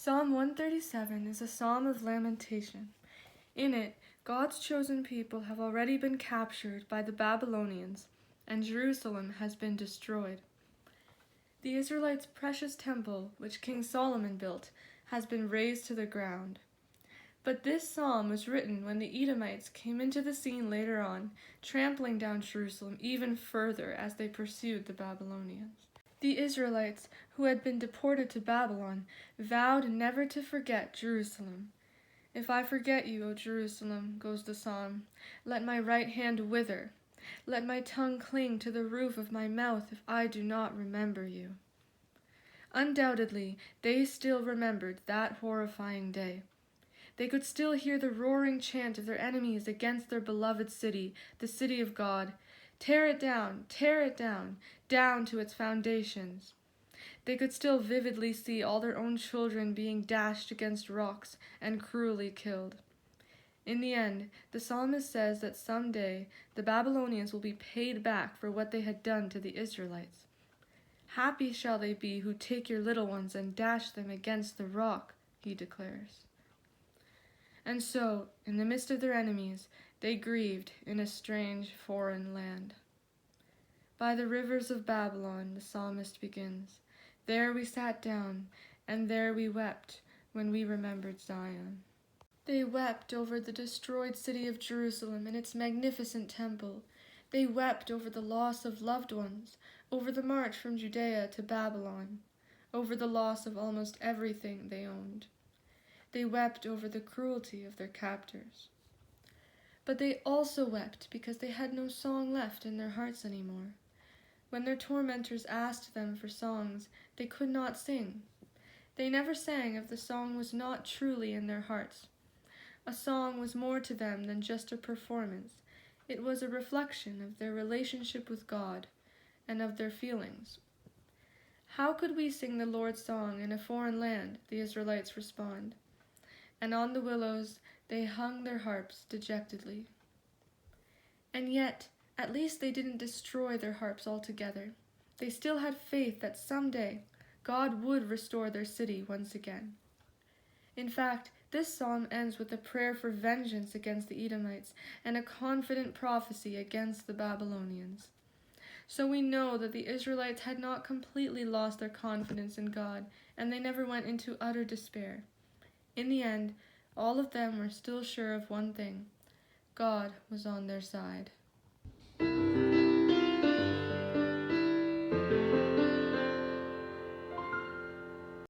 Psalm 137 is a psalm of lamentation. In it, God's chosen people have already been captured by the Babylonians, and Jerusalem has been destroyed. The Israelites' precious temple, which King Solomon built, has been razed to the ground. But this psalm was written when the Edomites came into the scene later on, trampling down Jerusalem even further as they pursued the Babylonians. The Israelites, who had been deported to Babylon, vowed never to forget Jerusalem. "If I forget you, O Jerusalem," goes the psalm, "let my right hand wither. Let my tongue cling to the roof of my mouth if I do not remember you." Undoubtedly, they still remembered that horrifying day. They could still hear the roaring chant of their enemies against their beloved city, the city of God. Tear it down, down to its foundations. They could still vividly see all their own children being dashed against rocks and cruelly killed. In the end, the psalmist says that someday the Babylonians will be paid back for what they had done to the Israelites. "Happy shall they be who take your little ones and dash them against the rock," he declares. And so, in the midst of their enemies, they grieved in a strange foreign land. "By the rivers of Babylon," the psalmist begins, "there we sat down, and there we wept when we remembered Zion." They wept over the destroyed city of Jerusalem and its magnificent temple. They wept over the loss of loved ones, over the march from Judea to Babylon, over the loss of almost everything they owned. They wept over the cruelty of their captors. But they also wept because they had no song left in their hearts anymore. When their tormentors asked them for songs, they could not sing. They never sang if the song was not truly in their hearts. A song was more to them than just a performance. It was a reflection of their relationship with God and of their feelings. "How could we sing the Lord's song in a foreign land?" the Israelites respond. And on the willows they hung their harps dejectedly. And yet, at least they didn't destroy their harps altogether. They still had faith that someday God would restore their city once again. In fact, this psalm ends with a prayer for vengeance against the Edomites and a confident prophecy against the Babylonians. So we know that the Israelites had not completely lost their confidence in God, and they never went into utter despair. In the end, all of them were still sure of one thing: God was on their side.